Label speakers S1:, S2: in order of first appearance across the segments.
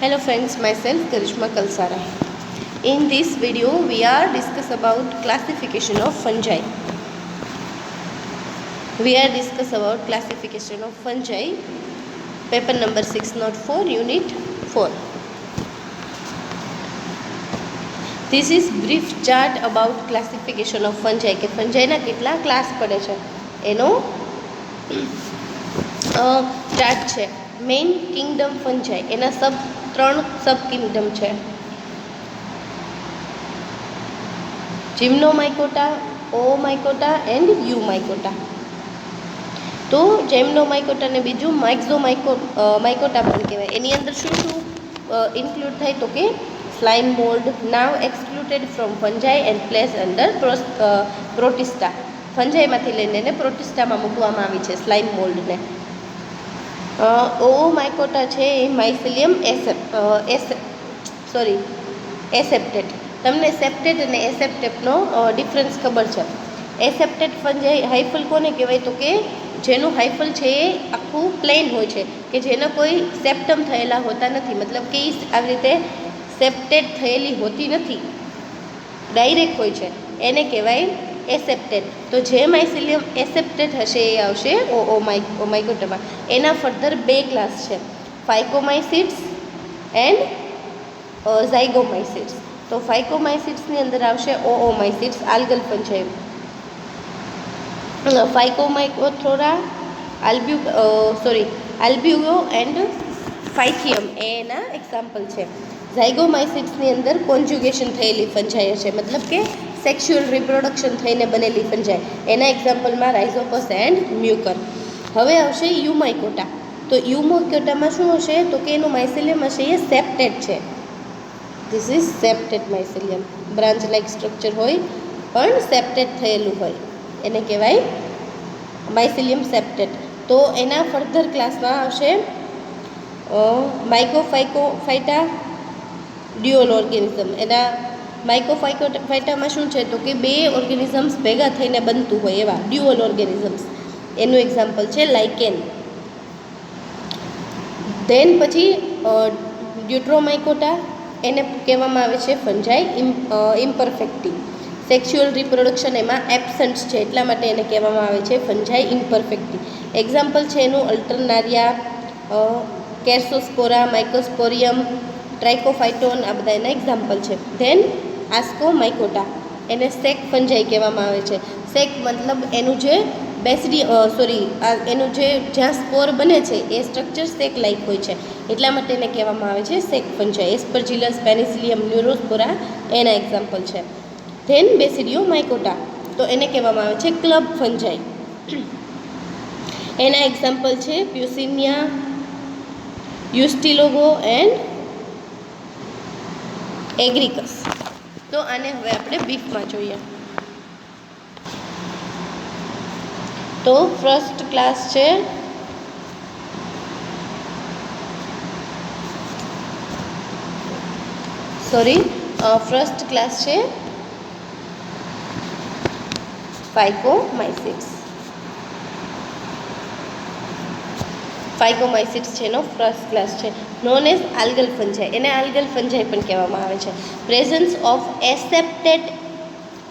S1: Hello friends, myself Karishma Kalsara. In this video, we are discuss about classification of fungi. We are discuss about classification of fungi. Paper number 604, unit 4. This is brief chart about classification of fungi. કે fungi ના કેટલા class પડે છે એનો chart છે. Main Kingdom ફંજાઈ, એના ત્રણ સબ Kingdom છે: જીમ્નોમાઇકોટા, ઓમાઇકોટા એન્ડ યુમાઇકોટા. તો જેમ્નોમાઇકોટા ને બીજું માઇકોટા પણ કહેવાય. એની અંદર શું શું ઇન્ક્લુડ થાય તો કે slime mould, now excluded from fungi and place under protista. ફંજાઈમાંથી લઈને એને પ્રોટિસ્ટામાં મૂકવામાં આવી છે સ્લાઇમ મોલ્ડને. ઓમાઇકોટા છે એ માઇસિલિયમ એસેપ્ટેટ. તમને સેપ્ટેટ અને એસેપ્ટેટનો ડિફરન્સ ખબર છે? એસેપ્ટેટ ફંજાઈ હાઇફલ કોને કહેવાય તો કે જેનું હાઇફલ છે એ આખું પ્લેન હોય છે, કે જેના કોઈ સેપ્ટમ થયેલા હોતા નથી, મતલબ કે આવી રીતે સેપ્ટેટ થયેલી હોતી નથી, ડાયરેક્ટ હોય છે, એને કહેવાય એસેપ્ટેડ. તો જે માઇસિલિયમ એસેપ્ટેડ હશે એ આવશે ઓમાઇકોટામાં. એના ફર્ધર બે ક્લાસ છે: ફાઇકોમાઇસિડ્સ એન્ડ ઝાયગોમાઇસિડ્સ. તો ફાઇકોમાઇસિડ્સની અંદર આવશે ઓઓમાઇસિડ્સ, આલ્ગલ ફંજાઈ. ફાઇકોમાઇકોથોરા, આલ્બ્યુગો એન્ડ ફાઇથિયમ એ એના એક્ઝામ્પલ છે. ઝાયગોમાઇસિડ્સની અંદર કોન્જ્યુગેશન થયેલી ફંજાઈ હશે, મતલબ કે સેક્સ્યુઅલ રિપ્રોડક્શન થઈને બનેલી ફંજાઈ. એના એક્ઝામ્પલમાં રાઇઝોપસ એન્ડ મ્યુકર. હવે આવશે યુમાઇકોટા. તો યુમાઇકોટામાં શું હશે તો કે એનું માઇસિલિયમ હશે એ સેપ્ટેડ છે. This is septate mycelium. Branch like structure હોય પણ સેપ્ટેડ થયેલું હોય, એને કહેવાય માઇસિલિયમ સેપ્ટેડ. તો એના ફર્ધર ક્લાસમાં આવશે માઇકોફાઇટા ડ્યુઅલ ઓર્ગેનિઝમ. એના માઇકોફાઇટામાં શું છે તો કે બે ઓર્ગેનિઝમ્સ ભેગા થઈને બનતું હોય એવા ડ્યુઅલ ઓર્ગેનિઝમ્સ. એનું એક્ઝામ્પલ છે લાઇકેન. ધેન પછી ડ્યુટ્રોમાઇકોટા, એને કહેવામાં આવે છે ફંજાઈ ઇમ્પરફેક્ટી. સેક્સ્યુઅલ રિપ્રોડક્શન એમાં એબસન્ટ છે, એટલા માટે એને કહેવામાં આવે છે ફંજાઈ ઇમ્પરફેક્ટી. એક્ઝામ્પલ છે એનું અલ્ટરનારિયા, કેર્સોસ્પોરા, માઇકોસ્પોરિયમ, ટ્રાઇકોફાઇટોન, આ બધા એના એક્ઝામ્પલ છે. ધેન આસ્કોમાઇકોટા, એને સેક ફંજાઈ કહેવામાં આવે છે. સેક મતલબ એનું જે એનું જે જ્યાં સ્પોર બને છે એ સ્ટ્રક્ચર સેક લાઇક હોય છે, એટલા માટે એને કહેવામાં આવે છે સેક ફંજાઈ. એસ્પરજિલસ, પેનિસિલિયમ, ન્યુરોસ્પોરા એના એક્ઝામ્પલ છે. ધેન બેસિડિયોમાઇકોટા, તો એને કહેવામાં આવે છે ક્લબ ફંજાઈ. એના એક્ઝામ્પલ છે પ્યુસિનિયા, યુસ્ટિલોગો એન્ડ એગ્રિકસ. તો આને હવે આપણે બ્રીફમાં જોઈએ. તો ફર્સ્ટ ક્લાસ છે ફાઇકોમાઇસિડ્સ. ફાઇકોમાઇસિડ્સ છે એનો ફર્સ્ટ ક્લાસ છે, નોન એઝ આલ્ગલ ફંજાઈ. એને આલ્ગલ ફંજાઈ પણ કહેવામાં આવે છે. Presence of એસેપ્ટેડ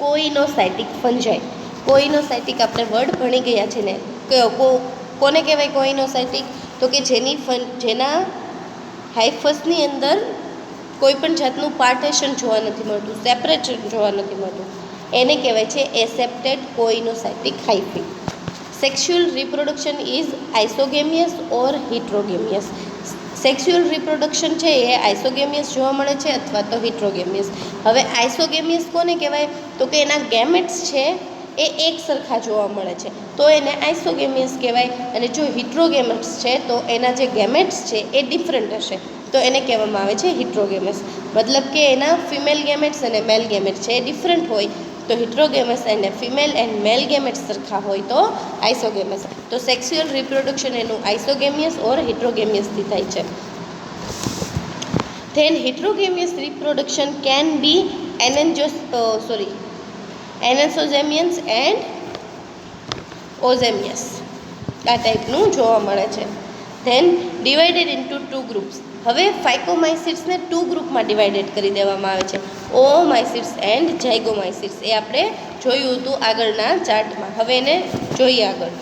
S1: કોઇનોસાઇટિક ફંજાઈ. કોઇનોસાઇટિક આપણે વર્ડ ભણી ગયા છે ને, કોને કહેવાય કોઇનોસાઇટિક? તો કે જેના હાઇફસની અંદર કોઈ પણ જાતનું પાર્ટેશન જોવા નથી મળતું, સેપરેશન જોવા નથી મળતું, એને કહેવાય છે aseptate coenocytic hyphae. Sexual reproduction is isogamous or heterogamous. Sexual reproduction છે એ આઇસોગેમિયસ જોવા મળે છે અથવા તો હિટ્રોગેમિયસ. હવે આઇસોગેમિયસ કોને કહેવાય તો કે એના ગેમેટ્સ છે એ એક સરખા જોવા મળે છે, તો એને આઇસોગેમિયસ કહેવાય. અને જો હિટ્રોગેમેટ્સ છે તો એના જે ગેમેટ્સ છે એ ડિફરન્ટ હશે, તો એને કહેવામાં આવે છે હિટ્રોગેમસ. મતલબ કે એના ફિમેલ ગેમેટ્સ અને મેલ ગેમેટ્સ છે એ ડિફરન્ટ હોય તો હિટ્રોગેમસ, અને ફિમેલ એન્ડ મેલ ગેમેટ્સ સરખા હોય તો આઇસોગેમસ. તો સેક્સ્યુઅલ રિપ્રોડક્શન એનું આઇસોગેમિયસ ઓર હિટ્રોગેમિયસથી થાય છે. Then heterogamous reproduction can be anisogamous and oogamous. આ ટાઈપનું જોવા મળે છે. Then divided into 2 groups. હવે ફાઇકોમાઇસિટ્સને 2 ગ્રુપમાં ડિવાઇડેડ કરી દેવામાં આવે છે, ઓઓમાઇસિટ્સ એન્ડ ઝાયગોમાઇસિટ્સ. એ આપણે જોયું હતું આગળના ચાર્ટમાં. હવે એને જોઈએ આગળ.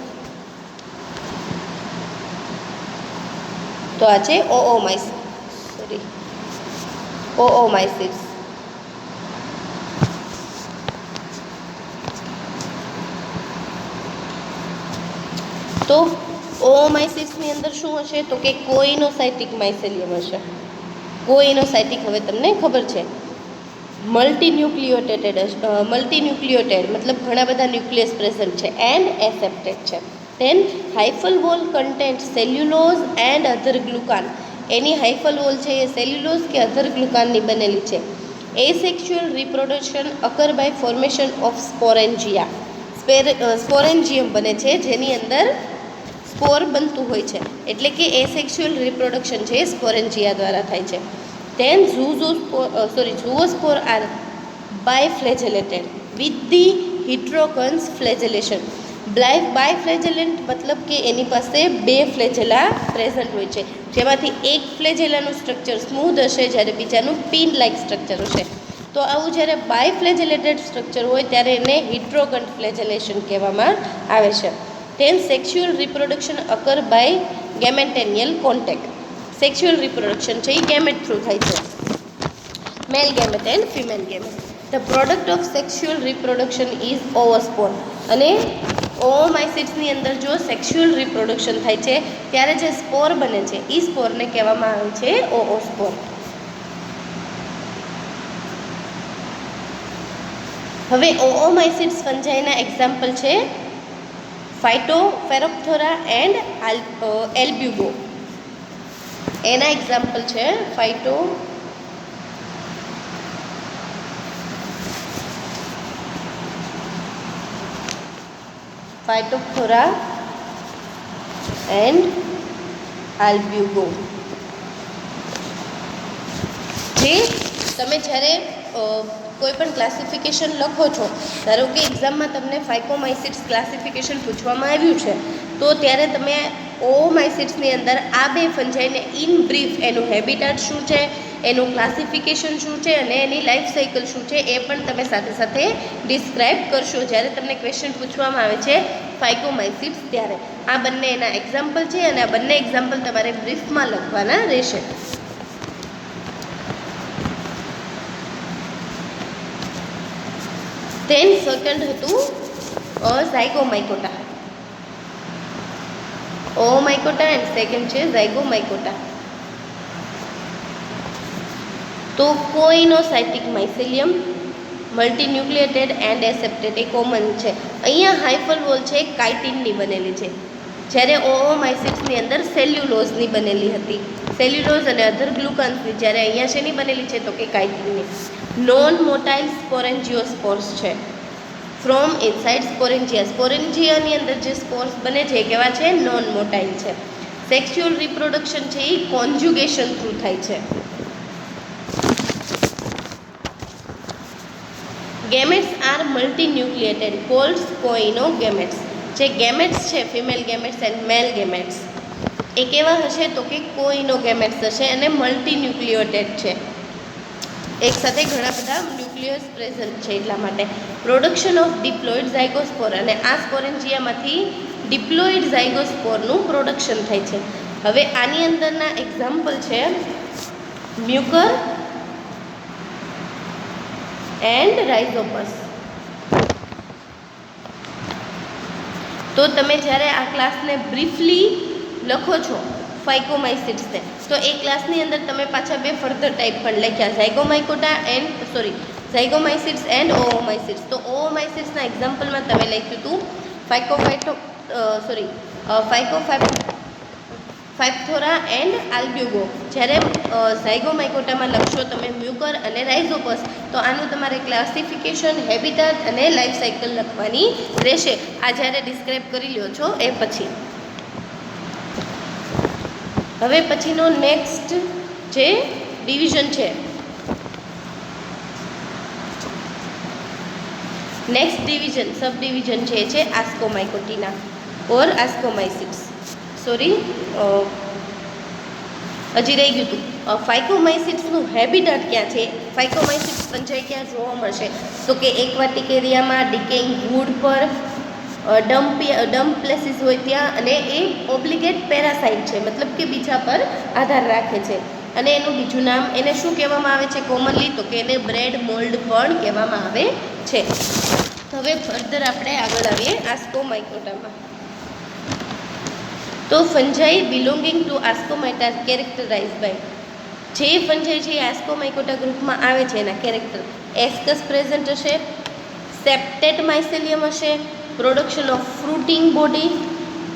S1: તો આ છે ઓઓમાઇસિટ્સ. તો ઓઓમાઇસિટ્સની અંદર શું હશે? તો કે કોઇનોસાઇટિક માઇસેલિયમ હશે. કોઇનોસાઇટિક હવે તમને ખબર છે, મલ્ટીન્યુક્લિયોટેડ મતલબ ઘણા બધા ન્યુક્લિયસ પ્રેઝન્ટ છે એન્ડ એસેપ્ટેડ છે. Then hyphal wall content cellulose and other glucan. એની હાઇફલ વોલ છે એ સેલ્યુલોઝ કે અધર ગ્લુકાનની બનેલી છે. Asexual reproduction occur by formation of sporangia. Sporangium બને છે જેની અંદર સ્પોર બનતું હોય છે, એટલે કે એસેક્સ્યુઅલ રિપ્રોડક્શન છે એ સ્પોરેન્જિયા દ્વારા થાય છે. Then zoospore are biflagellated with the heterokont flagellation. Biflagellate મતલબ કે એની પાસે 2 ફ્લેજેલા પ્રેઝન્ટ હોય છે, જેમાંથી એક ફ્લેજેલાનું સ્ટ્રક્ચર સ્મૂધ હશે જ્યારે બીજાનું પિન લાઇક સ્ટ્રક્ચર હશે. તો આવું જ્યારે બાયફ્લેજેલેટેડ સ્ટ્રક્ચર હોય ત્યારે એને હિટ્રોકન્ટ ફ્લેજેલેશન કહેવામાં આવે છે. Then sexual reproduction occur by gametangial contact. Sexual reproduction છે એ ગેમેટ થ્રુ થાય છે, male gamete and female gamete. The product of sexual reproduction is oospore. અને ઓઓમાઇસિટ્સની અંદર જો સેક્સ્યુઅલ રિપ્રોડક્શન થાય છે ત્યારે જે સ્પોર બને છે એ સ્પોરને કહેવામાં આવે છે ઓઓસ્પોર. હવે ઓઓમાઇસિટ્સ ફંજાઈના એક્ઝામ્પલ છે ફાઇટોફેરોપ્થોરા એન્ડ એલ્બ્યુગો. એના એક્ઝામ્પલ છે ફાઇટોફથોરા એન્ડ આલ્બ્યુગો. જે તમે જ્યારે કોઈ પણ ક્લાસિફિકેશન લખો છો, ધારો કે એક્ઝામમાં તમને ફાઇકોમાઇસિટ્સ ક્લાસિફિકેશન પૂછવામાં આવ્યું છે, તો ત્યારે તમે ઓઓમાઇસિટ્સની અંદર આ 2 ફંજાઈને ઇન બ્રીફ એનું હેબિટાટ શું છે, એનું ક્લાસિફિકેશન શું છે અને એની લાઈફ સાયકલ શું છે એ પણ તમે સાથે સાથે ડિસ્ક્રાઇબ કરશો જ્યારે તમને ક્વેશ્ચન પૂછવામાં આવે છે ફાઇકોમાઇસિટ્સ ત્યારે. આ બંને એના એક્ઝામ્પલ છે અને આ બંને એક્ઝામ્પલ તમારે બ્રીફમાં લખવાના રહેશે. ધેન સેકન્ડ હતું ઝાયગોમાઇકોટા. ઓઓમાઇકોટા એન્ડ સેકન્ડ છે ઝાયગોમાઇકોટા. તો કોઇનોસાઇટિક માઇસેલિયમ, મલ્ટીન્યુક્લિયેટેડ એન્ડ એસેપ્ટેડ એ કોમન છે. અહીંયા હાઇફલ વોલ છે કાઇટિનની બનેલી છે, જ્યારે ઓઓમાઇસિટ્સની અંદર સેલ્યુલોઝની બનેલી હતી. સેલ્યુલોઝ અને અધર ગ્લુકાન્સની, જ્યારે અહીંયા શેની બનેલી છે તો કે કાઇટિનની. નોન મોટાઇલ સ્પોરેન્જિયોસ્પોર્સ છે ફ્રોમ ઇનસાઇડ સ્પોરેન્જિયા. સ્પોરેન્જિયાની અંદર જે સ્પોર્સ બને છે એ કેવા છે? નોન મોટાઇલ છે. સેક્સ્યુઅલ રિપ્રોડક્શન છે એ કોન્જ્યુગેશન થ્રુ થાય છે. Gametes are multinucleated called coenogametes. જે ગેમેટ્સ છે female gametes and male gametes એ કેવા હશે તો કે કોઇનોગેમેટ્સ હશે અને મલ્ટીન્યુક્લિયેટેડ છે. એક સાથે ઘણા બધા ન્યુક્લિયસ પ્રેઝન્ટ છે એટલા માટે. Production of diploid zygospore. અને આ સ્પોરેન્જિયામાંથી ડિપ્લોઇડ ઝાયગોસ્પોરનું પ્રોડક્શન થાય છે. હવે આની અંદરના એક્ઝામ્પલ છે મ્યુકર એન્ડ રાઇઝોપસ. તો તમે જ્યારે આ ક્લાસને બ્રીફલી લખો છો ફાઇકોમાઇસિટ્સને, તો એ ક્લાસની અંદર તમે પાછા 2 ફર્ધર ટાઈપ પણ લખ્યા, ઝાયગોમાઇસિટ્સ એન્ડ ઓઓમાઇસિટ્સ. તો ઓઓમાઇસિટ્સના એક્ઝામ્પલમાં તમે લખ્યું હતું ફાઇકોફાઇપ્થોરા એન્ડ આલ્બ્યુગો. જ્યારે ઝાયગોમાઇકોટામાં લખશો તમે મ્યુકર અને રાઇઝોપસ, તો આનું તમારે ક્લાસિફિકેશન, હેબિટાટ અને લાઈફ સાયકલ લખવાની રહેશે. આ જ્યારે ડિસ્ક્રાઇબ કરી લ્યો છો એ પછી. હવે પછીનો નેક્સ્ટ જે ડિવિઝન છે, નેક્સ્ટ ડિવિઝન સબ ડિવિઝન છે એ છે આસ્કોમાઇકોટીના ઓર આસ્કોમાઇસિટ્સ. હજી રહી ગયું હતું ફાઇકોમાઇસિટ્સનું હેબિટેટ ક્યાં છે, ફાઇકોમાઇસિટ્સ ફંજાઈ ક્યાં જોવા મળશે, તો કે એક્વાટિક એરિયામાં, ડિકેઇંગ વુડ પર, ડમ્પ પ્લેસીસ હોય ત્યાં, અને એ ઓબ્લિગેટ પેરાસાઇટ છે, મતલબ કે બીજા પર આધાર રાખે છે. અને એનું બીજું નામ એને શું કહેવામાં આવે છે કોમનલી, તો કે એને બ્રેડ મોલ્ડ પણ કહેવામાં આવે છે. હવે ફર્ધર આપણે આગળ આવીએ આસ્કોમાઇકોટામાં. તો ફંજાઈ બિલોંગિંગ ટુ આસ્કોમાઇટા કેરેક્ટરાઇઝ બાય, જે ફંજાઈ છે એ આસ્કોમાઇકોટા ગ્રુપમાં આવે છે એના કેરેક્ટર એસ્કસ પ્રેઝન્ટ હશે, સેપ્ટેટ માઇસેલિયમ હશે, production of fruiting body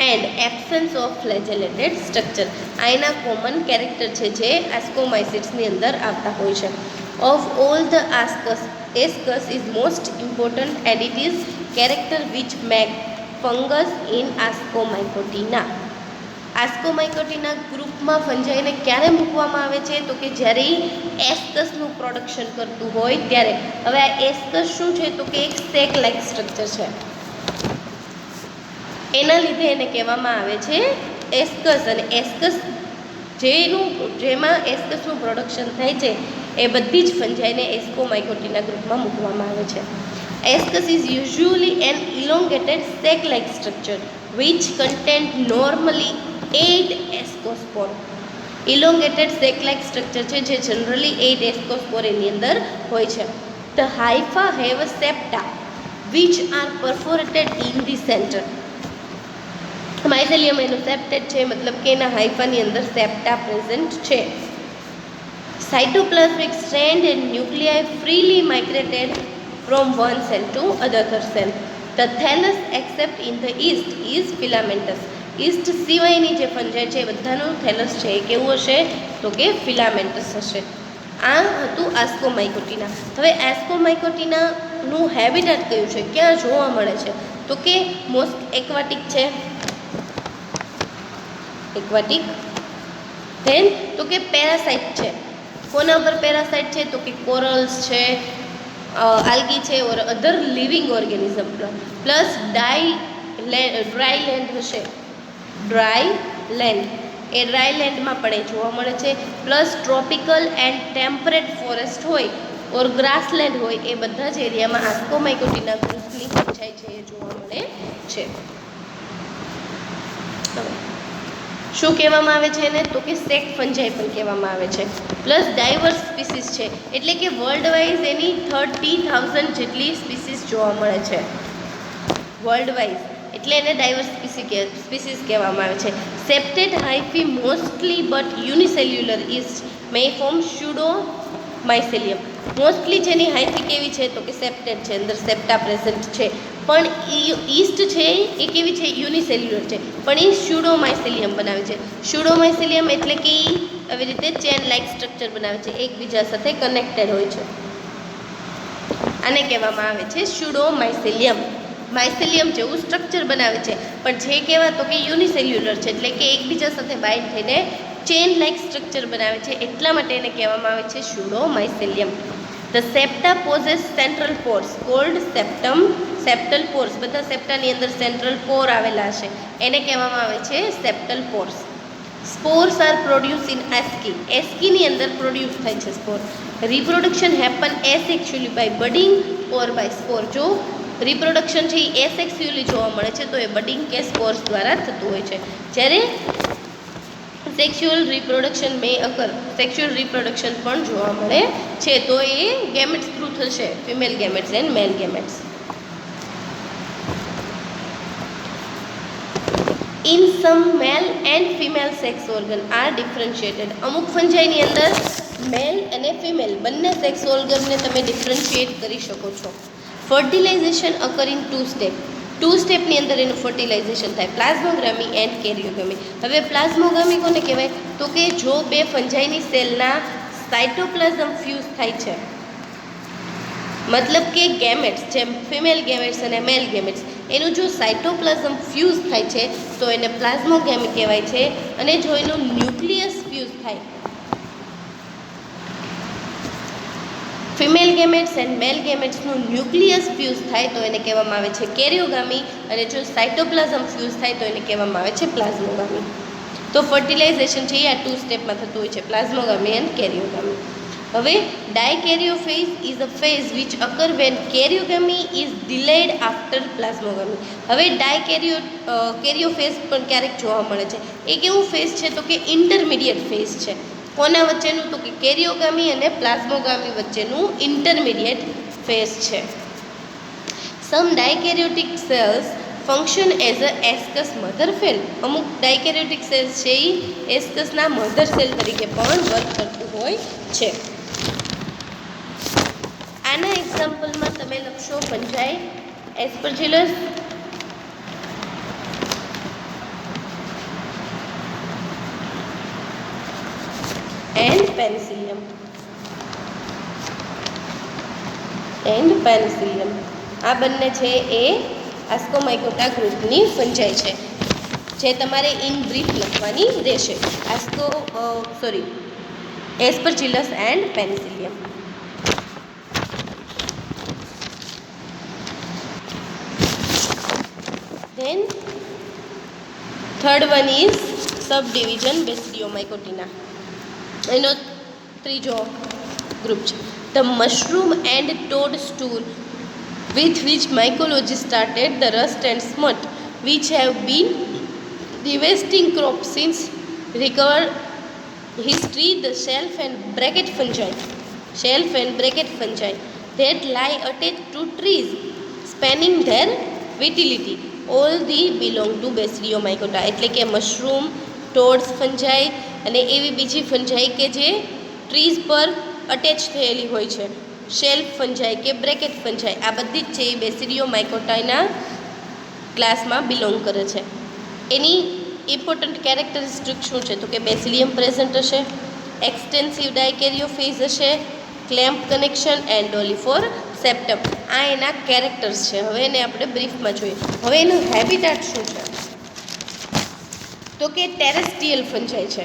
S1: and absence of flagellated structure. આ એના કોમન કેરેક્ટર છે જે આસ્કોમાઇસિટ્સની અંદર આવતા હોય છે. Of all the ascus is most important and it is character which make fungus in ascomycotina. Ascomycotina ગ્રુપમાં ફંજાઈને ક્યારે મૂકવામાં આવે છે, તો કે જ્યારે એસ્કસનું પ્રોડક્શન કરતું હોય ત્યારે. હવે આ એસ્કસ શું છે, તો કે એક સ્ટેક લાઇક સ્ટ્રક્ચર છે, એના લીધે એને કહેવામાં આવે છે એસ્કસ. અને એસ્કસ જેમાં એસ્કસનું પ્રોડક્શન થાય છે એ બધી જ ફંજાઈને એસ્કોમાઇકોટીના ગ્રુપમાં મૂકવામાં આવે છે. Ascus is usually an elongated sac like structure which content normally 8 ascospore. Elongated sac like structure છે જે જનરલી 8 એસ્કોસ્પોર એની અંદર હોય છે. The hypha have a septa which are perforated in the centre. Mycelium એનું સેપ્ટેડ છે, મતલબ કે એના હાઇફાની અંદર સેપ્ટા પ્રેઝન્ટ છે. Cytoplasmic strand and nuclei freely migrated from one cell to other cell. The thallus except in the yeast is filamentous. Yeast સિવાયની જે ફંજાઈ છે એ બધાનું થેલસ છે એ કેવું હશે, તો કે ફિલામેન્ટસ હશે. આ હતું આસ્કોમાઇકોટીના. હવે આસ્કોમાઇકોટીનાનું હેબિટેટ કયું છે, ક્યાં જોવા મળે છે, તો કે મોસ્ટ એક્વાટિક છે, એક્વાટિક. ધેન તો કે પેરાસાઇટ છે. કોના પર પેરાસાઇટ છે, તો કે કોરલ્સ છે, આલ્ગી છે, or other living organism. Plus dry land હશે, ડ્રાય લેન્ડ, એ ડ્રાય લેન્ડમાં પણ એ જોવા મળે છે. Plus tropical and temperate forest હોય ઓર ગ્રાસલેન્ડ હોય એ બધા જ એરિયામાં આસ્કોમાઇકોટીના ગ્રુપની ફંજાઈ છે એ જોવા મળે છે. શું કહેવામાં આવે છે એને, તો કે સેક ફંજાઈ પણ કહેવામાં આવે છે. પ્લસ ડાયવર્સ સ્પીસીસ છે, એટલે કે વર્લ્ડ વાઇઝ એની 30,000 જેટલી સ્પીસીસ જોવા મળે છે વર્લ્ડ વાઇઝ, એટલે એને ડાયવર્સ સ્પીસીસ કહેવામાં આવે છે. Septate hyphae mostly but unicellular is may form pseudo mycelium. Mostly જેની હાઇફી કેવી છે, તો કે સેપ્ટેડ છે, અંદર સેપ્ટા પ્રેઝન્ટ છે. પણ ઈસ્ટ છે એ કેવી છે, યુનિસેલ્યુલર છે, પણ એ સ્યુડો માઇસેલિયમ બનાવે છે. સ્યુડો માઇસેલિયમ એટલે કે આવી રીતે ચેન લાઇક સ્ટ્રક્ચર બનાવે છે, એકબીજા સાથે કનેક્ટેડ હોય છે. આને કહેવામાં આવે છે સ્યુડો માઇસેલિયમ. માઇસેલિયમ જેવું સ્ટ્રક્ચર બનાવે છે, પણ જે કહેવા તો કે યુનિસેલ્યુલર છે, એટલે કે એકબીજા સાથે બાઇન્ડ થઈને ચેન લાઇક સ્ટ્રક્ચર બનાવે છે, એટલા માટે એને કહેવામાં આવે છે pseudo mycelium. The septa possess central pores called septum. Septal pores, બધા સેપ્ટાની અંદર સેન્ટ્રલ પોર આવેલા હશે, એને કહેવામાં આવે છે septal pores. Spores are produce in asci. એસ્કીની અંદર પ્રોડ્યુસ થાય છે spore. Reproduction happen asexually by budding or by spore. જો રિપ્રોડક્શન છે એ એસેક્સ્યુઅલી જોવા મળે છે તો એ બડિંગ કે સ્પોર્સ દ્વારા થતું હોય છે. જ્યારે સેક્સ્યુઅલ રિપ્રોડક્શન સેક્સ્યુઅલ રિપ્રોડક્શન પણ જોવા મળે છે તો એ ગેમેટ્સ થ્રુ થશે, female gametes and male gametes. In some male and female sex organ are differentiated. અમુક ફંજાઈની અંદર મેલ અને ફિમેલ બંને સેક્સ ઓર્ગનને તમે ડિફરન્શિએટ કરી શકો છો. Fertilisation અકર in 2 step. 2 સ્ટેપની અંદર એનું ફર્ટિલાઇઝેશન થાય, પ્લાઝ્મોગ્રામી એન્ડ કેરિયોગામી. હવે પ્લાઝ્મોગામી કોને કહેવાય, તો કે જો બે ફંજાઈની સેલના સાઇટોપ્લાઝમ ફ્યુઝ થાય છે, મતલબ કે ગેમેટ્સ જેમ ફિમેલ ગેમેટ્સ અને મેલ ગેમેટ્સ એનું જો સાઇટોપ્લાઝમ ફ્યુઝ થાય છે તો એને પ્લાઝ્મોગેમી કહેવાય છે. અને જો એનું ન્યુક્લિયસ ફ્યુઝ થાય, ફિમેલ ગેમેટ્સ એન્ડ મેલ ગેમેટ્સનું ન્યુક્લિયસ ફ્યુઝ થાય તો એને કહેવામાં આવે છે કેરિયોગામી. અને જો સાઇટોપ્લાઝમ ફ્યુઝ થાય તો એને કહેવામાં આવે છે પ્લાઝ્મોગામી. તો ફર્ટિલાઇઝેશન છે એ આ 2 સ્ટેપમાં થતું હોય છે, પ્લાઝ્મોગામી એન્ડ કેરિયોગામી. હવે dikaryophase is a phase which occur when karyogamy is delayed after plasmogamy. હવે કેરિયોફેઝ પણ ક્યારેક જોવા મળે છે. એ કેવું ફેઝ છે તો કે ઇન્ટરમીડિયેટ ફેઝ છે. કોના વચ્ચેનું તો કે કેરિયોગામી અને પ્લાઝ્મોગામી વચ્ચેનું ઇન્ટરમીડિયેટ ફેઝ છે. Some dikaryotic cells function as a ascus mother cell. અમુક ડાયકેરિયોટિક સેલ્સ છે એ એસ્કસના મધર સેલ તરીકે પણ વર્ક કરતું હોય છે. આના એક્ઝામ્પલમાં તમે લખશો ફંજાઈ, એસ્પરજિલસ, એન્ડ પેનિસિલિયમ. આ બંને છે એ આસ્કોમાઇકોટા ગ્રુપની ફંજાઈ છે, જે તમારે ઇન બ્રીફ લખવાની રહેશે. Aspergillus and penicillium. Then third one is subdivision Basidiomycotina. એનો ત્રીજો ગ્રુપ છે. The mushroom and toadstool with which mycology started the rust and smut, which have been devastating crops since recovered history. The shelf and bracket fungi that lie attached to trees, spanning their vitality, all these belong to Basidiomycota. એટલે કે mushroom, ટોડ્સ ફંજાઈ અને એવી બીજી ફંજાઈ કે જે trees પર attach થયેલી હોય છે, શેલ્ફ ફંજાઈ કે બ્રેકેટ ફંજાઈ, આ બધી જ છે એ બેસિડિયોમાઇકોટાના ક્લાસમાં બિલોંગ કરે છે. એની ઇમ્પોર્ટન્ટ કેરેક્ટરિસ્ટિક શું છે તો કે બેસિલિયમ પ્રેઝન્ટ હશે, એક્સટેન્સિવ ડાયકેરિયોફેઝ હશે, ક્લેમ્પ કનેક્શન એન્ડ ઓલિફોર સેપ્ટમ. આ એના કેરેક્ટર્સ છે. હવે એને આપણે બ્રીફમાં જોઈએ. હવે એનું હેબિટાટ શું છે તો કે ટેરેસ્ટ્રિયલ ફંજાઈ છે.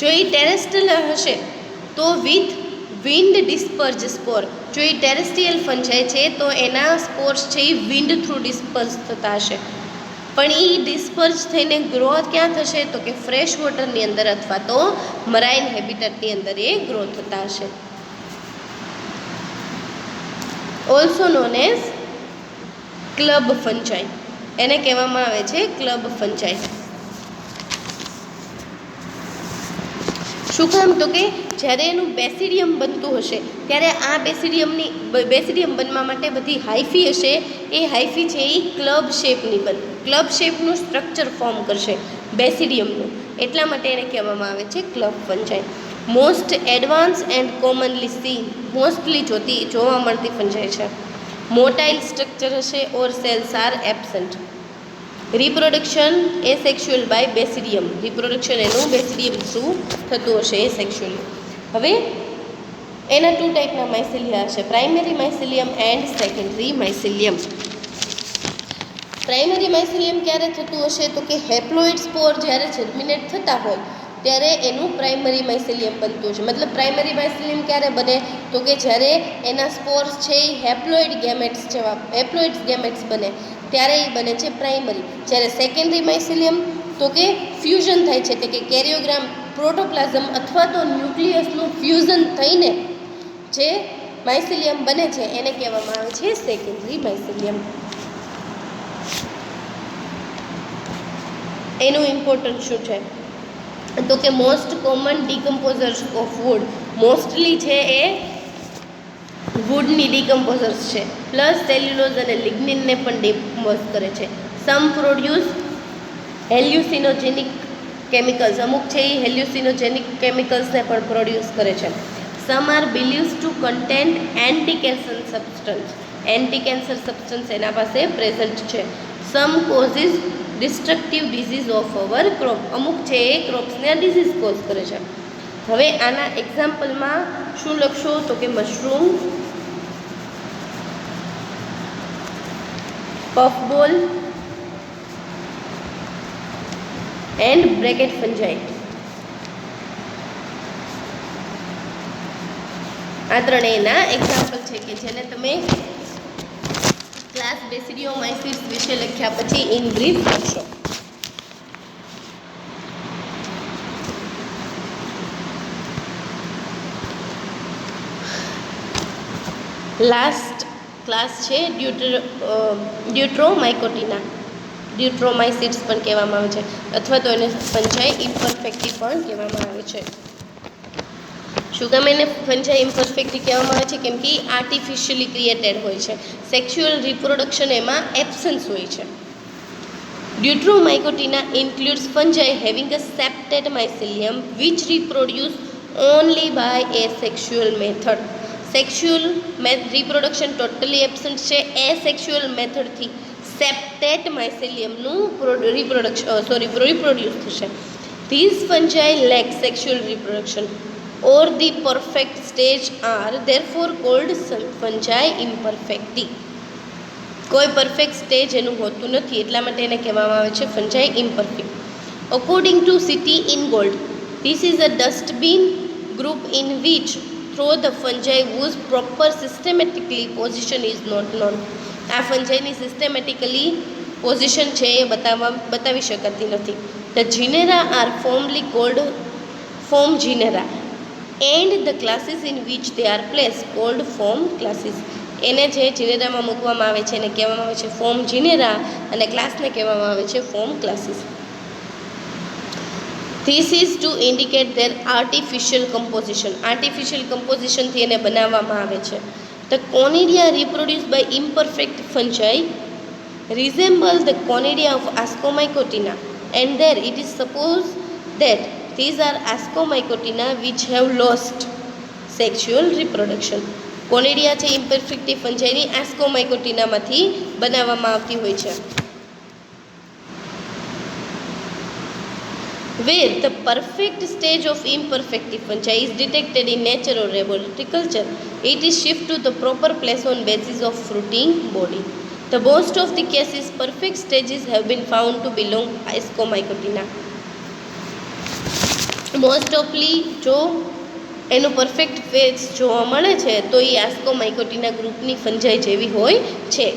S1: જો એ ટેરેસ્ટ્રિયલ હશે તો વિથ વિન્ડ ડિસ્પર્જ સ્પોર. જો એ ટેરેસ્ટ્રિયલ ફંજાઈ છે તો એના સ્પોર્સ છે એ વિન્ડ થ્રુ ડિસ્પર્જ થતા હશે. પણ એ ડિસ્પર્જ થઈને ગ્રોથ ક્યાં થશે તો કે ફ્રેશ વોટરની અંદર અથવા તો મરાઇન હેબિટાટની અંદર એ ગ્રો થતા હશે. Also known as club fungi. એને કહેવામાં આવે છે ક્લબ ફંજાઈ. શું કામ તો કે જ્યારે એનું બેસિડિયમ બનતું હશે ત્યારે આ બેસિડિયમ બનવા માટે બધી હાઇફી હશે. એ હાઇફી છે એ ક્લબ શેપની ક્લબ શેપનું સ્ટ્રક્ચર ફોર્મ કરશે બેસિડિયમનું. એટલા માટે એને કહેવામાં આવે છે club fungi. Most advance and commonly seen, mostly જોવા મળતી ફંજાઈ છે. મોટાઇલ સ્ટ્રક્ચર હશે or cells are absent. Reproduction asexual by basidium. Reproduction એનું બેસિડિયમ થ્રુ થતું હશે એસેક્સ્યુઅલી. હવે એના 2 ટાઈપના માઇસેલિયા હશે, primary mycelium and secondary mycelium. Primary mycelium ક્યારે થતું હશે તો કે હેપ્લોઇડ સ્પોર જ્યારે જર્મિનેટ થતા હોય ત્યારે એનું પ્રાઇમરી માઇસેલિયમ બનતું હશે. મતલબ પ્રાઇમરી માઇસેલિયમ ક્યારે બને તો કે જ્યારે એના સ્પોર્સ છે એ હેપ્લોઇડ ગેમેટ્સ બને ત્યારે એ બને છે પ્રાઇમરી. જ્યારે સેકન્ડરી માઇસેલિયમ તો કે ફ્યુઝન થાય છે, એટલે કે કેરિયોગ્રામ પ્રોટોપ્લાઝમ અથવા તો ન્યુક્લિયસનું ફ્યુઝન થઈને જે માઇસેલિયમ બને છે એને કહેવામાં આવે છે સેકન્ડરી માઇસેલિયમ. એનું ઇમ્પોર્ટન્ટ શું છે તો કે most common decomposers of wood. Mostly છે એ વુડની ડિકમ્પોઝર્સ છે, પ્લસ સેલ્યુલોઝ અને લિગ્નિનને પણ ડિકમ્પોઝ કરે છે. Some produce hallucinogenic chemicals. અમુક છે એ હેલ્યુસિનોજેનિક કેમિકલ્સને પણ પ્રોડ્યુસ કરે છે. Some are believes to content anti cancer substance. Anti cancer substance એના પાસે પ્રેઝન્ટ છે. Some causes destructive disease of our crop. અમુક છે એ ક્રોપ્સને ડિઝીઝ કોઝ કરે છે. હવે આના એક્ઝામ્પલમાં શું લખશો તો કે મશરૂમ, પફબોલ એન્ડ બ્રેકેટ ફંજાઈ. આ ત્રણેયના એક્ઝામ્પલ છે કે જેને તમે ક્લાસ બેસિડિયોમાઇસિસ વિશે લખ્યા પછી ઇન બ્રીફ લખશો. લાસ્ટ ક્લાસ છે ડ્યુટ્રોમાઇકોટિના, ડ્યુટ્રોમાઇસિટ્સ પણ કહેવામાં આવે છે, અથવા તો એને ફંજાઈ ઇમ્પરફેક્ટી પણ કહેવામાં આવે છે. શું કામ એને ફંજાઈ ઇમ્પરફેક્ટી કહેવામાં આવે છે? કેમ કે આર્ટિફિશિયલી ક્રિએટેડ હોય છે. સેક્સ્યુઅલ રિપ્રોડક્શન એમાં એબ્સન્સ હોય છે. Deuteromycotina includes fungi having a septate mycelium which reproduce only by asexual method. Sexual reproduction totally absent છે. એસેક્સ્યુઅલ મેથડથી સેપ્ટેટ માઇસેલિયમનું રિપ્રોડ્યુસ થશે. These fungi lack sexual reproduction or the perfect stage are therefore called fungi imperfecti. કોઈ perfect stage એનું હોતું નથી, એટલા માટે એને કહેવામાં આવે છે fungi imperfect. According to city in gold, this is a dustbin group in which throw the fungi whose proper systematically position is not known. આ ફંજાઈની સિસ્ટેમેટિકલી પોઝિશન છે એ બતાવી શકાતી નથી. The genera are formally called form genera and the classes in which they are place called form classes. એને જે જીનેરામાં મૂકવામાં આવે છે એને કહેવામાં આવે છે ફોર્મ જીનેરા, અને ક્લાસને કહેવામાં આવે છે form classes. This is to indicate their artificial composition. Artificial કમ્પોઝિશનથી એને બનાવવામાં આવે છે. The conidia reproduce by imperfect fungi resemble the conidia of Ascomycotina, and there it is supposed that these are Ascomycotina which have lost sexual reproduction. કોનિડિયા છે ઇમ્પરફેક્ટી ફંજાઈની એસ્કોમાઇકોટિનામાંથી બનાવવામાં આવતી હોય છે. Where the perfect stage of imperfecti fungi is detected in nature or laboratory culture, it is shifted to the proper place on basis of fruiting body. The most of the cases, perfect stages have been found to belong to Ascomycotina. Most ઓફલી જો એનું perfect phase જોવા મળે છે તો એ આસ્કોમાઇકોટિના ગ્રુપની ફંજાઈ જેવી હોય છે,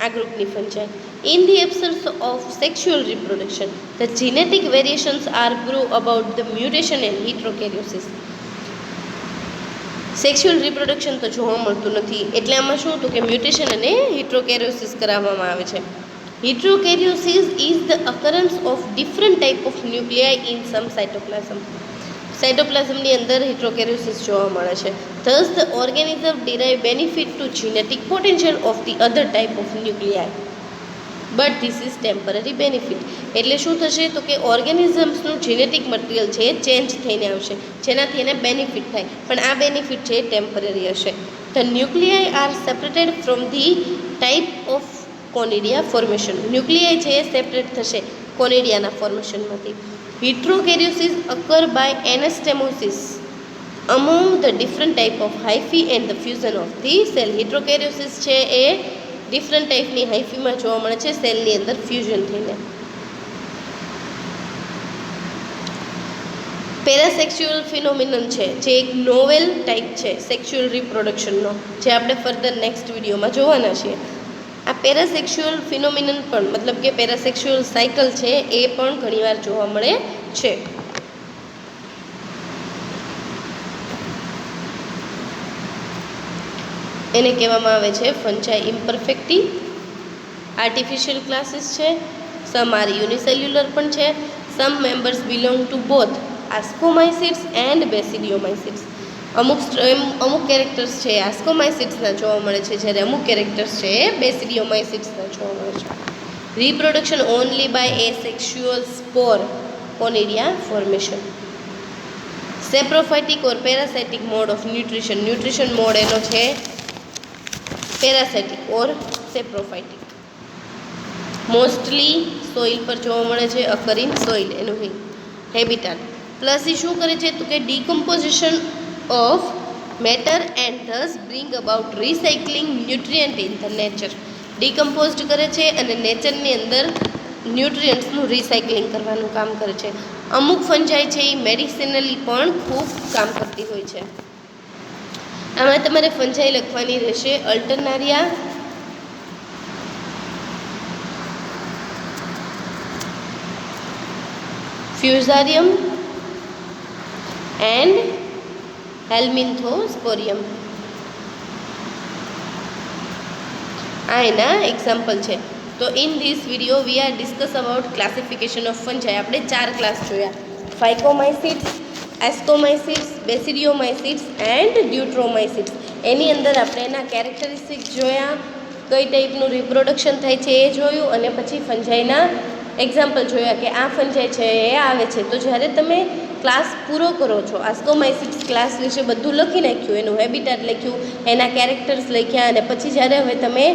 S1: આ ગ્રુપની fungi. In the absence of sexual reproduction, the genetic variations are brought about the mutation and heterokaryosis. Sexual reproduction તો જોવા મળતું નથી, એટલે આમાં શું હતું કે મ્યુટેશન અને હિટ્રોકેરિયોસિસ કરાવવામાં આવે છે. Heterokaryosis is the occurrence of different type of nuclei in some cytoplasm. સાઇટોપ્લાઝમની અંદર હિટ્રોકેરિયોસિસ જોવા મળે છે. Thus the organism derive benefit to genetic potential of the other type of nuclei, but this is temporary benefit. એટલે શું થશે તો કે ઓર્ગેનિઝમ્સનું જીનેટિક મટીરિયલ છે એ ચેન્જ થઈને આવશે, જેનાથી એને બેનિફિટ થાય, પણ આ બેનિફિટ છે એ ટેમ્પરરી હશે. The nuclei are separated from the type of conidia formation. Nuclei છે એ સેપરેટ થશે કોનિડિયાના ફોર્મેશનમાંથી. Heterokaryosis occur by anastomosis among the different type of hyphae and the fusion of the cell. Heterokaryosis છે એ ડિફરન્ટ ટાઈપની હાઇફીમાં જોવા મળે છે, સેલની અંદર ફ્યુઝન થઈને. પેરાસેક્સ્યુઅલ ફિનોમિનન છે જે એક નોવેલ ટાઈપ છે સેક્સ્યુઅલ રિપ્રોડક્શનનો, જે આપણે ફર્ધર નેક્સ્ટ વિડીયોમાં જોવાના છીએ. આ પેરાસેક્સ્યુઅલ ફિનોમિનન પણ મતલબ કે પેરાસેક્સ્યુઅલ સાયકલ છે એ પણ ઘણીવાર જોવા મળે છે. એને કહેવામાં આવે છે ફંજાઈ ઇમ્પરફેક્ટી. આર્ટિફિશિયલ ક્લાસીસ છે, સમ આર યુનિસેલ્યુલર પણ છે. Some members belong to both ascomycetes and basidiomycetes. અમુક કેરેક્ટર્સ છે આસ્કોમાઇસિટ્સના જોવા મળે છે, જ્યારે અમુક કેરેક્ટર્સ છે એ બેસિડિયોમાઇસિટ્સના જોવા મળે છે. Reproduction only by asexual spore conidia formation. Saprophytic or parasitic mode of nutrition. Nutrition mode એનો છે પેરાસાઇટિક ઓર સેપ્રોફાઇટિક. મોસ્ટલી સોઇલ પર જોવા મળે છે, અકર ઇન સોઇલ એનું હેબિટાટ. પ્લસ એ શું કરે છે તો કે decomposition of matter and thus bring about recycling nutrient in the nature. Decomposed કરે છે અને નેચરની અંદર ન્યુટ્રિયન્ટ્સનું રિસાયકલિંગ કરવાનું કામ કરે છે. અમુક ફંજાઈ છે એ મેડિસિનલી પણ ખૂબ કામ કરતી હોય છે. આમાં તમારે ફંજાઈ લખવાની રહેશે અલ્ટરનારિયા, ફ્યુઝારિયમ એન્ડ હેલ્મિન્થોસ્પોરિયમ. આ એના એક્ઝામ્પલ છે. તો in this video we are discuss about classification of fungi. આપણે 4 ક્લાસ જોયા: ફાઇકોમાઇસિટ્સ, એસ્કોમાઇસિટ્સ, બેસિડિયોમાઇસિટ્સ એન્ડ ડ્યુટ્રોમાઇસિટ્સ. એની અંદર આપણે એના કેરેક્ટરિસ્ટિક્સ જોયા, કઈ ટાઈપનું રિપ્રોડક્શન થાય છે એ જોયું, અને પછી ફંજાઈના એક્ઝામ્પલ જોયા કે આ ફંજાઈ છે એ આવે છે. તો જ્યારે તમે ક્લાસ પૂરો કરો છો, આસ્કોમાઇસિટ્સ ક્લાસ વિશે બધું લખી નાખ્યું, એનું હેબિટાટ લખ્યું, એના કેરેક્ટર્સ લખ્યા, અને પછી જ્યારે હવે તમે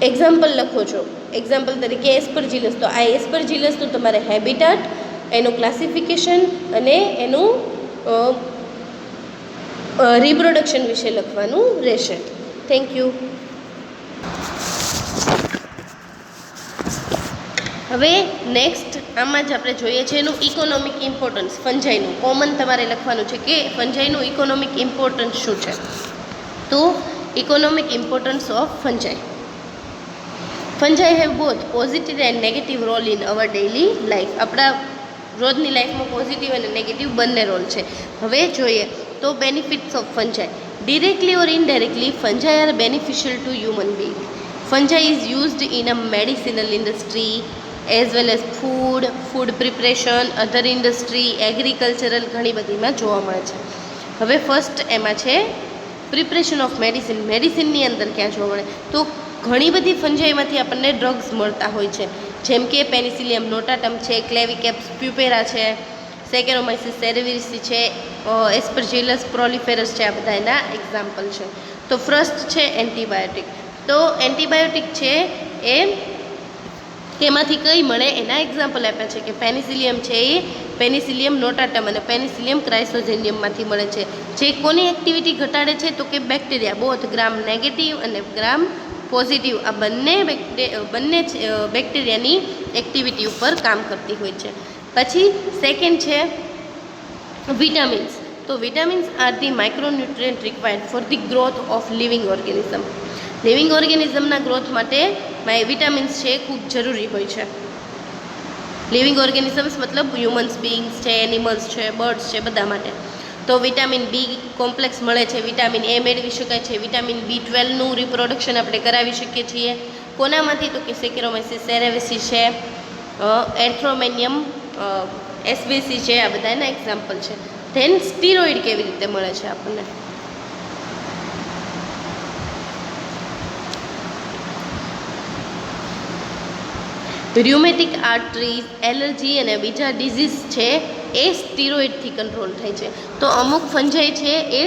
S1: એક્ઝામ્પલ લખો છો, એક્ઝામ્પલ તરીકે એસ્પરજીલસ, તો આ એસ્પરજીલસનું તમારે હેબિટાટ, એનું ક્લાસિફિકેશન અને એનું રિપ્રોડક્શન વિશે લખવાનું રહેશે. Thank you. હવે નેક્સ્ટ આમાં જ આપણે જોઈએ છે એનું ઇકોનોમિક ઇમ્પોર્ટન્સ. ફંજાઈનું કોમન તમારે લખવાનું છે કે ફંજાઈનું ઇકોનોમિક ઇમ્પોર્ટન્સ શું છે. તો economic importance of fungi. Fungi have both positive and negative role in our daily life. આપણા રોજની લાઈફમાં પોઝિટિવ અને નેગેટિવ બંને રોલ છે. હવે જોઈએ તો benefits of fungi. Directly or indirectly fungi are beneficial to human being. Fungi is used in a medicinal industry as well as food preparation, other industry, agricultural, ઘણી બધીમાં જોવા મળે છે. હવે ફર્સ્ટ એમાં છે પ્રિપરેશન ઓફ મેડિસિન. મેડિસિનની અંદર ક્યાં જોવા મળે તો ઘણી બધી ફંજાઈમાંથી આપણને ડ્રગ્સ મળતા હોય છે, જેમ કે પેનિસિલિયમ નોટાટમ છે, ક્લેવિકેપ્સ પ્યુપેરા છે, સેકેરોમાઇસિસ સેરેવિરિસી છે, એસ્પરજીલસ પ્રોલિફેરસ છે. આ બધા એના એક્ઝામ્પલ છે. તો ફર્સ્ટ છે એન્ટીબાયોટિક. તો એન્ટીબાયોટિક છે એ એમાંથી કઈ મળે એના એક્ઝામ્પલ આપ્યા છે કે પેનિસિલિયમ છે એ પેનિસિલિયમ નોટાટમ અને પેનિસિલિયમ ક્રાઇસોજેનિયમમાંથી મળે છે. જે કોની એક્ટિવિટી ઘટાડે છે તો કે બેક્ટેરિયા, બોથ ગ્રામ નેગેટિવ અને ગ્રામ પોઝિટિવ, આ બંને બેક્ટેરિયાની એક્ટિવિટી ઉપર કામ કરતી હોય છે. પછી સેકન્ડ છે વિટામિન્સ. તો vitamins are the micronutrient required for the growth of living organism. Living ઓર્ગેનિઝમના ગ્રોથ માટે વિટામિન્સ છે ખૂબ જરૂરી હોય છે. લિવિંગ ઓર્ગેનિઝમ્સ મતલબ હ્યુમન્સ બીઇંગ્સ છે, એનિમલ્સ છે, બર્ડ્સ છે, બધા માટે. તો વિટામિન બી કોમ્પ્લેક્સ મળે છે, વિટામિન એ મેળવી શકાય છે, વિટામિન B12નું રિપ્રોડક્શન આપણે કરાવી શકીએ છીએ. કોનામાંથી તો કે સેકેરોમાઇસિસ સેરેવિસી છે, એર્થ્રોમેનિયમ એસબીસી છે. આ બધા એના એક્ઝામ્પલ છે. ધેન સ્ટીરોઇડ કેવી રીતે મળે છે આપણને. ર્યુમેટિક આર્ટરીઝ, એલર્જી અને બીજા ડિઝીઝ છે એ સ્ટીરોઇડથી કંટ્રોલ થાય છે. તો અમુક ફંજાઈ છે એ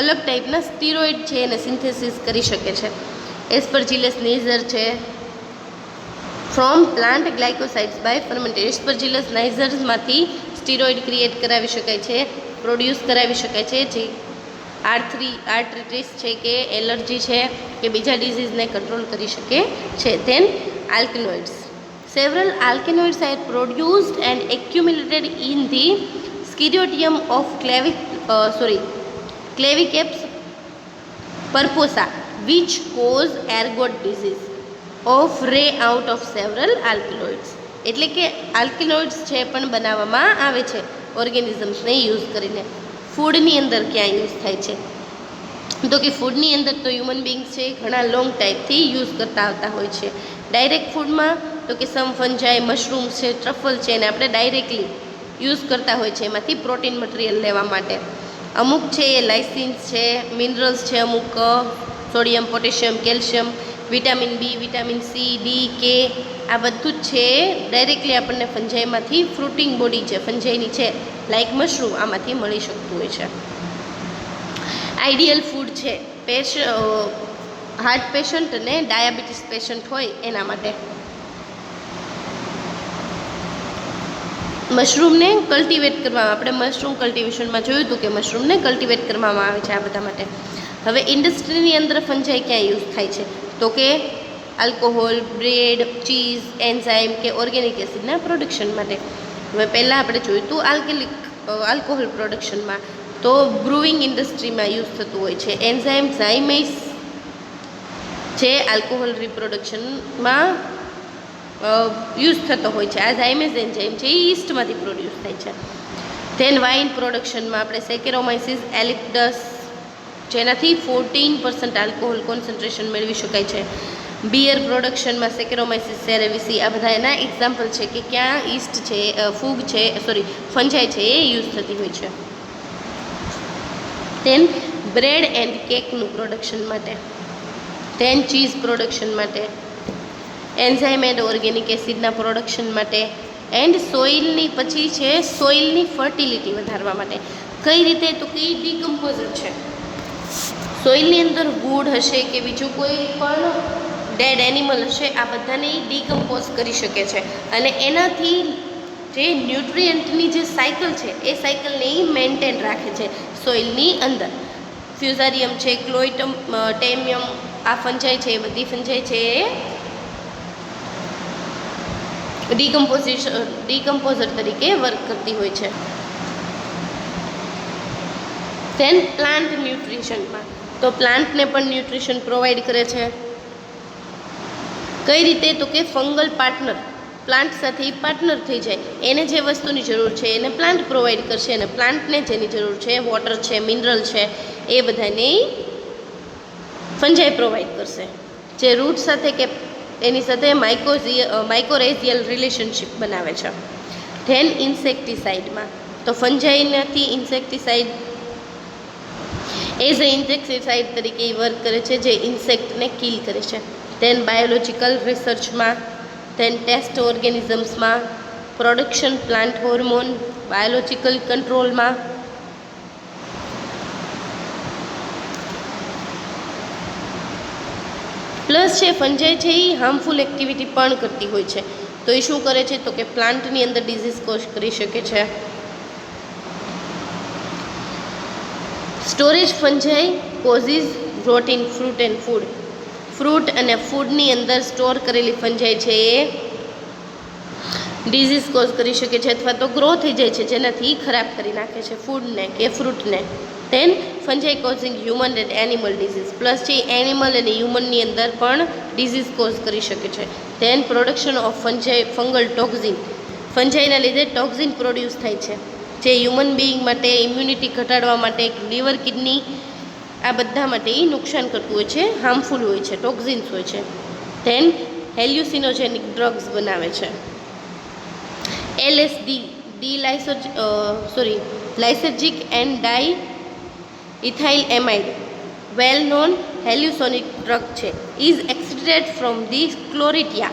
S1: અલગ ટાઈપના સ્ટીરોઇડ છે એને સિન્થેસિસ કરી શકે છે. એસ્પરજીલસ નાઇઝર છે from plant glycosides by fermentation. Aspergillus નાઇઝર્સમાંથી સ્ટીરોઇડ ક્રિએટ કરાવી શકાય છે, પ્રોડ્યુસ કરાવી શકાય છે, જે આર્થ્રાઇટિસ છે કે એલર્જી છે કે બીજા ડિઝીઝને કંટ્રોલ કરી શકે છે. Than આલ્કિનોઇડ્સ. Several alkaloids are produced and accumulated in the scytiotium of Claviceps purpurea, which cause ergot disease of ray out of several alkaloids. એટલે કે આલ્કિનોઇડ્સ છે પણ બનાવવામાં આવે છે ઓર્ગેનિઝમ્સને યુઝ કરીને. ફૂડની અંદર ક્યાં યુઝ થાય છે તો કે ફૂડની અંદર તો હ્યુમન બીંગ્સ છે ઘણા લોંગ ટાઈપથી યુઝ કરતા આવતા હોય છે. ડાયરેક્ટ ફૂડમાં તો કે સમ ફંજાઈ, મશરૂમ્સ છે, ટ્રફલ છે, એને આપણે ડાયરેક્ટલી યુઝ કરતા હોય છે એમાંથી પ્રોટીન મટીરિયલ લેવા માટે. અમુક છે એ લાઇસિન્સ છે, મિનરલ્સ છે, અમુક sodium, potassium, calcium, vitamin B, vitamin C, D, K, આ બધું જ છે ડાયરેક્ટલી આપણને ફંજાઈમાંથી ફ્રૂટિંગ બોડી છે ફંજાઈની છે લાઇક મશરૂમ આમાંથી મળી શકતું હોય છે. આઈડિયલ ફૂડ છે હાર્ટ પેશન્ટ અને ડાયાબિટીસ પેશન્ટ હોય એના માટે. મશરૂમને કલ્ટિવેટ કરવામાં, આપણે મશરૂમ કલ્ટિવેશનમાં જોયું હતું કે મશરૂમને કલ્ટિવેટ કરવામાં આવે છે આ બધા માટે. હવે ઇન્ડસ્ટ્રીની અંદર ફંજાઈ ક્યાં યુઝ થાય છે તો કે આલ્કોહોલ, બ્રેડ, ચીઝ, એન્ઝાઇમ કે ઓર્ગેનિક એસિડના પ્રોડક્શન માટે. હવે પહેલાં આપણે જોયું હતું આલ્કોહોલ પ્રોડક્શનમાં, તો બ્રુઇંગ ઇન્ડસ્ટ્રીમાં યુઝ થતું હોય છે. એન્ઝાઇમ ઝાઇમેસ જે આલ્કોહોલ રિપ્રોડક્શનમાં યુઝ થતો હોય છે. આ ઝાઇમેસ એન્ઝાઇમ છે એ ઈસ્ટમાંથી પ્રોડ્યુસ થાય છે. ધેન વાઇન પ્રોડક્શનમાં આપણે સેકેરોમાઇસિસ એલિપ્ટસ જેનાથી 14% આલ્કોહોલ કોન્સન્ટ્રેશન મેળવી શકાય છે. બિયર પ્રોડક્શનમાં સેકેરોમાઇસિસ સેરેવિસી આ બધા એના એક્ઝામ્પલ છે કે ક્યાં ઈસ્ટ છે ફૂગ છે ફંજાઈ છે એ યુઝ થતી હોય છે. ધેન બ્રેડ એન્ડ કેકનું પ્રોડક્શન માટે, ધેન ચીઝ પ્રોડક્શન માટે, એન્ઝાઇમ એન્ડ ઓર્ગેનિક એસિડના પ્રોડક્શન માટે, એન્ડ સોઇલની પછી છે સોઇલની ફર્ટિલિટી વધારવા માટે. કઈ રીતે તો કે ડીકમ્પોઝર છે. સોઇલની અંદર વુડ હશે કે બીજું કોઈ પણ ડેડ એનિમલ હશે, આ બધાને ડીકમ્પોઝ કરી શકે છે અને એનાથી જે ન્યુટ્રિયન્ટની જે સાયકલ છે એ સાયકલને મેન્ટેન રાખે છે સોઇલની અંદર. ફ્યુઝારિયમ છે, ક્લોઇટમ ટેમિયમ, આ ફંજાઈ છે એ બધી ફંજાઈ છે એ ડીકમ્પોઝર તરીકે વર્ક કરતી હોય છે. ધેન પ્લાન્ટ ન્યુટ્રિશનમાં, તો પ્લાન્ટને પણ ન્યુટ્રિશન પ્રોવાઈડ કરે છે. કઈ રીતે તો કે ફંગલ પાર્ટનર, પ્લાન્ટ સાથે પાર્ટનર થઈ જાય, એને જે વસ્તુની જરૂર છે એને પ્લાન્ટ પ્રોવાઈડ કરશે અને પ્લાન્ટને જેની જરૂર છે વોટર છે, મિનરલ છે, એ બધાને ફંજાઈ પ્રોવાઈડ કરશે. જે રૂટ સાથે કે એની સાથે માઇકોરેઝિયલ રિલેશનશિપ બનાવે છે. ધેન ઇન્સેક્ટિસાઇડમાં, તો ફંજાઈનાથી ઇન્સેક્ટિસાઇડ એઝ અ ઇન્સેક્ટિસાઇડ તરીકે વર્ક કરે છે જે ઇન્સેક્ટને કિલ કરે છે. ધેન બાયોલોજિકલ રિસર્ચમાં, ધેન ટેસ્ટ ઓર્ગેનિઝમ્સમાં, પ્રોડક્શન પ્લાન્ટ હોર્મોન, બાયોલોજિકલ કંટ્રોલમાં, પ્લસ છે ફંજાઈ છે એ હાર્મફુલ એક્ટિવિટી પણ કરતી હોય છે. તો એ શું કરે છે તો કે પ્લાન્ટની અંદર ડિઝીઝ કોઝ કરી શકે છે. Storage fungi causes rot in fruit and food, fruit અને ફૂડની અંદર સ્ટોર કરેલી ફંજાઈ છે એ ડિઝીઝ કોઝ કરી શકે છે અથવા તો ગ્રો થઈ જાય છે જેનાથી ખરાબ કરી નાખે છે ફૂડને કે ફ્રૂટને. Then fungi causing human and animal disease, plus છે એનિમલ અને હ્યુમનની અંદર પણ ડિઝીઝ કોઝ કરી શકે છે. Then production of fungal toxin, ફંજાઈના લીધે ટોક્ઝિન પ્રોડ્યુસ થાય છે જે હ્યુમન બિઈંગ માટે ઇમ્યુનિટી ઘટાડવા માટે, લીવર કિડની આ બધા માટે એ નુકસાન કરતું હોય છે, હાર્મફુલ હોય છે, ટોક્ઝિન્સ હોય છે. ધેન હેલ્યુસિનોજેનિક ડ્રગ્સ બનાવે છે. LSD lysergic and diethyl amide, well known hallucinogenic drug છે, is extracted from the sclerotia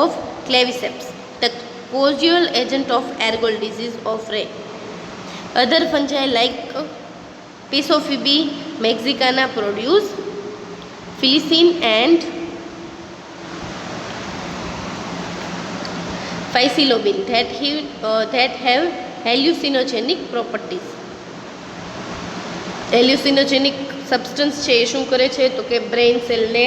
S1: of claviceps, the causal agent of ergot disease of ray. Other fungi like Pisophoebe mexicana produce phylicin and phycillobin that have hallucinogenic properties. Hallucinogenic substance છે એ શું કરે છે તો કે brain સેલને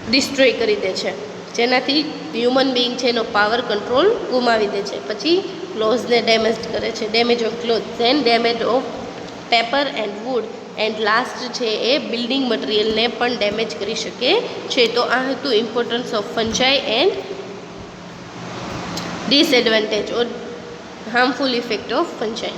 S1: destroy કરી દે છે જેનાથી હ્યુમન બિઈંગ છે એનો પાવર કંટ્રોલ ગુમાવી દે છે. પછી ક્લોઝને ડેમેજ કરે છે, damage of cloth, then damage of paper and wood, and last છે એ બિલ્ડિંગ મટીરિયલને પણ ડેમેજ કરી શકે છે. તો આ હતું importance of fungi and disadvantage or harmful effect of fungi.